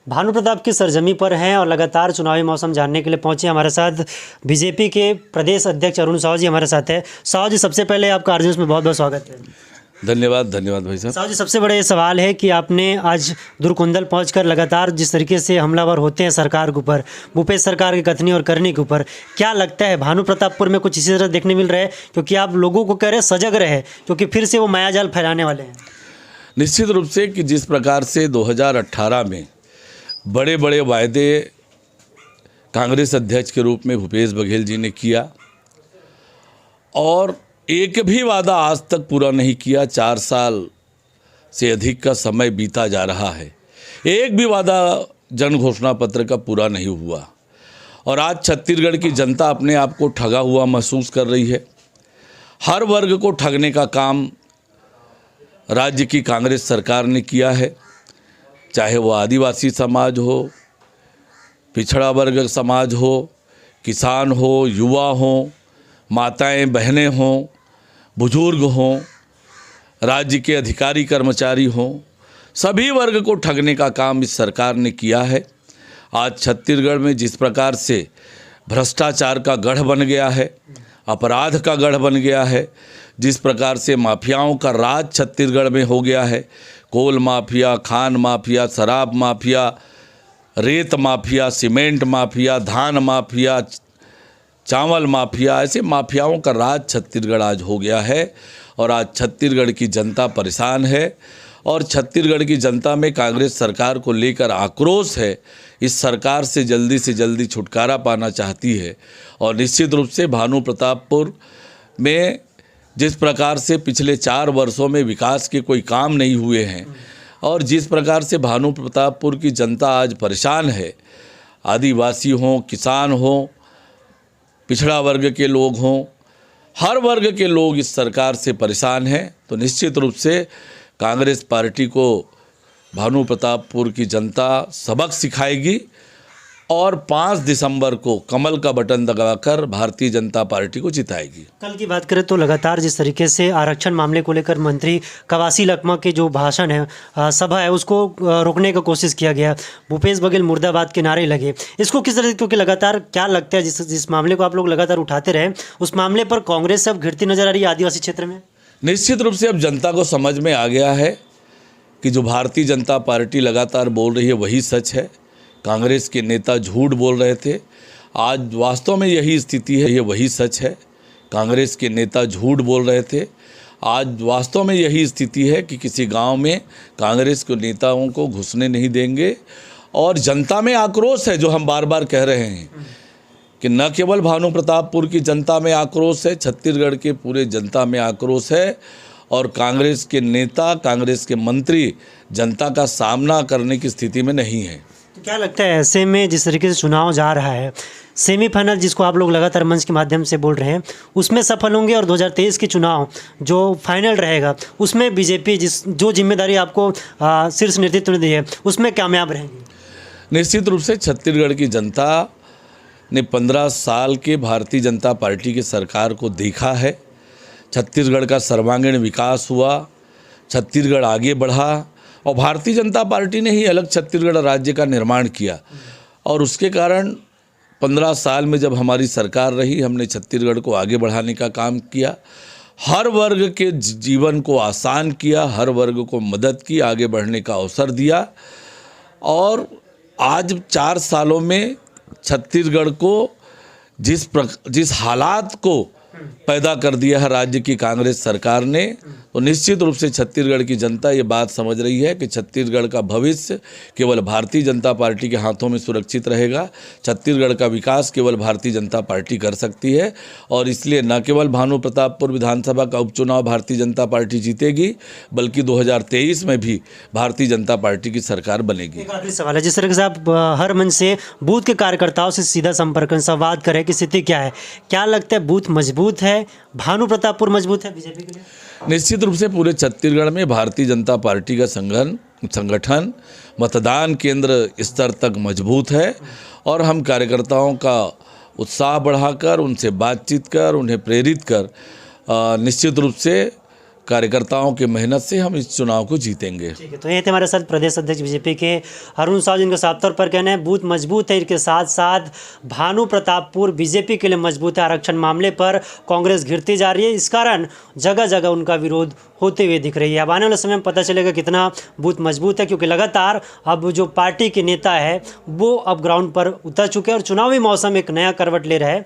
भानु प्रताप की सरजमी पर हैं और लगातार चुनावी मौसम जानने के लिए पहुंचे हमारे साथ बीजेपी के प्रदेश अध्यक्ष अरुण साहू जी हमारे साथ है। साहू जी, सबसे पहले आपका आरजेएस में बहुत बहुत स्वागत है। धन्यवाद भाई साहब। साहू जी, सबसे बड़ा ये सवाल है कि आपने आज दुरकुंदल पहुंचकर लगातार जिस तरीके से हमलावर होते हैं सरकार के ऊपर, भूपेश सरकार की कथनी और करनी के ऊपर, क्या लगता है भानु प्रतापपुर में कुछ इसी तरह देखने मिल रहा है? क्योंकि आप लोगों को कह रहे हैं सजग रहे, क्योंकि फिर से वो मायाजाल फैलाने वाले हैं। निश्चित रूप से कि जिस प्रकार से 2018 में बड़े बड़े वायदे कांग्रेस अध्यक्ष के रूप में भूपेश बघेल जी ने किया और एक भी वादा आज तक पूरा नहीं किया। 4 साल से अधिक का समय बीता जा रहा है, एक भी वादा जन घोषणा पत्र का पूरा नहीं हुआ और आज छत्तीसगढ़ की जनता अपने आप को ठगा हुआ महसूस कर रही है। हर वर्ग को ठगने का काम राज्य की कांग्रेस सरकार ने किया है, चाहे वो आदिवासी समाज हो, पिछड़ा वर्ग समाज हो, किसान हो, युवा हो, माताएं बहनें हों, बुजुर्ग हों, राज्य के अधिकारी कर्मचारी हों, सभी वर्ग को ठगने का काम इस सरकार ने किया है। आज छत्तीसगढ़ में जिस प्रकार से भ्रष्टाचार का गढ़ बन गया है, अपराध का गढ़ बन गया है, जिस प्रकार से माफियाओं का राज छत्तीसगढ़ में हो गया है, कोल माफिया, खान माफिया, शराब माफिया, रेत माफिया, सीमेंट माफिया, धान माफिया, चावल माफिया, ऐसे माफियाओं का राज छत्तीसगढ़ आज हो गया है और आज छत्तीसगढ़ की जनता परेशान है और छत्तीसगढ़ की जनता में कांग्रेस सरकार को लेकर आक्रोश है। इस सरकार से जल्दी छुटकारा पाना चाहती है और निश्चित रूप से भानु प्रतापपुर में जिस प्रकार से पिछले 4 वर्षों में विकास के कोई काम नहीं हुए हैं और जिस प्रकार से भानु प्रतापपुर की जनता आज परेशान है, आदिवासी हों, किसान हों, पिछड़ा वर्ग के लोग हों, हर वर्ग के लोग इस सरकार से परेशान हैं, तो निश्चित रूप से कांग्रेस पार्टी को भानु प्रतापपुर की जनता सबक सिखाएगी और 5 दिसंबर को कमल का बटन दबाकर भारतीय जनता पार्टी को जिताएगी। कल की बात करें तो लगातार जिस तरीके से आरक्षण मामले को लेकर मंत्री कवासी लखमा के जो भाषण है, सभा है, उसको रोकने का कोशिश किया गया, भूपेश बघेल मुर्दाबाद के नारे लगे, इसको किस तरह, क्योंकि लगातार क्या लगता है जिस मामले को आप लोग लगातार उठाते रहे, उस मामले पर कांग्रेस अब घिरती नजर आ रही है आदिवासी क्षेत्र में? निश्चित रूप से अब जनता को समझ में आ गया है कि जो भारतीय जनता पार्टी लगातार बोल रही है वही सच है। कांग्रेस के नेता झूठ बोल रहे थे, आज वास्तव में यही स्थिति है, ये वही सच है। कांग्रेस के नेता झूठ बोल रहे थे, आज वास्तव में यही स्थिति है कि किसी गांव में कांग्रेस के नेताओं को घुसने नहीं देंगे और जनता में आक्रोश है, जो हम बार बार कह रहे हैं कि न केवल भानु प्रतापपुर की जनता में आक्रोश है, छत्तीसगढ़ के पूरे जनता में आक्रोश है और कांग्रेस के नेता, कांग्रेस के मंत्री जनता का सामना करने की स्थिति में नहीं है। तो क्या लगता है ऐसे में जिस तरीके से चुनाव जा रहा है, सेमीफाइनल जिसको आप लोग लगातार मंच के माध्यम से बोल रहे हैं, उसमें सफल होंगे और 2023 के चुनाव जो फाइनल रहेगा उसमें बीजेपी जो जिम्मेदारी आपको शीर्ष नेतृत्व ने दी है उसमें कामयाब रहेंगी? निश्चित रूप से छत्तीसगढ़ की जनता ने 15 साल के भारतीय जनता पार्टी की सरकार को देखा है। छत्तीसगढ़ का सर्वांगीण विकास हुआ, छत्तीसगढ़ आगे बढ़ा और भारतीय जनता पार्टी ने ही अलग छत्तीसगढ़ राज्य का निर्माण किया और उसके कारण 15 साल में जब हमारी सरकार रही, हमने छत्तीसगढ़ को आगे बढ़ाने का काम किया, हर वर्ग के जीवन को आसान किया, हर वर्ग को मदद की, आगे बढ़ने का अवसर दिया और आज 4 सालों में छत्तीसगढ़ को जिस हालात को पैदा कर दिया है राज्य की कांग्रेस सरकार ने, तो निश्चित रूप से छत्तीसगढ़ की जनता ये बात समझ रही है कि छत्तीसगढ़ का भविष्य केवल भारतीय जनता पार्टी के हाथों में सुरक्षित रहेगा। छत्तीसगढ़ का विकास केवल भारतीय जनता पार्टी कर सकती है और इसलिए न केवल भानु प्रतापपुर विधानसभा का उपचुनाव भारतीय जनता पार्टी जीतेगी, बल्कि 2023 में भी भारतीय जनता पार्टी की सरकार बनेगी। एक आखिरी सवाल है, जिस तरह से आप हर मंच से बूथ के कार्यकर्ताओं से सीधा संपर्क संवाद करें कि स्थिति क्या है, क्या लगता है बूथ मजबूत है, भानु प्रतापपुर मजबूत है बीजेपी के लिए? निश्चित रूप से पूरे छत्तीसगढ़ में भारतीय जनता पार्टी का संगठन मतदान केंद्र स्तर तक मजबूत है और हम कार्यकर्ताओं का उत्साह बढ़ाकर, उनसे बातचीत कर, उन्हें प्रेरित कर निश्चित रूप से कार्यकर्ताओं की मेहनत से हम इस चुनाव को जीतेंगे। ठीक है, तो ये थे हमारे साथ प्रदेश अध्यक्ष बीजेपी के अरुण साहू, जिनका साफ तौर पर कहना है बूथ मजबूत है, इसके साथ साथ भानु प्रतापपुर बीजेपी के लिए मजबूत है। आरक्षण मामले पर कांग्रेस घिरती जा रही है, इस कारण जगह जगह उनका विरोध होते हुए दिख रही है। अब आने वाले समय में पता चलेगा कितना बूथ मजबूत है, क्योंकि लगातार अब जो पार्टी के नेता है वो अब ग्राउंड पर उतर चुके हैं और चुनावी मौसम एक नया करवट ले रहा है।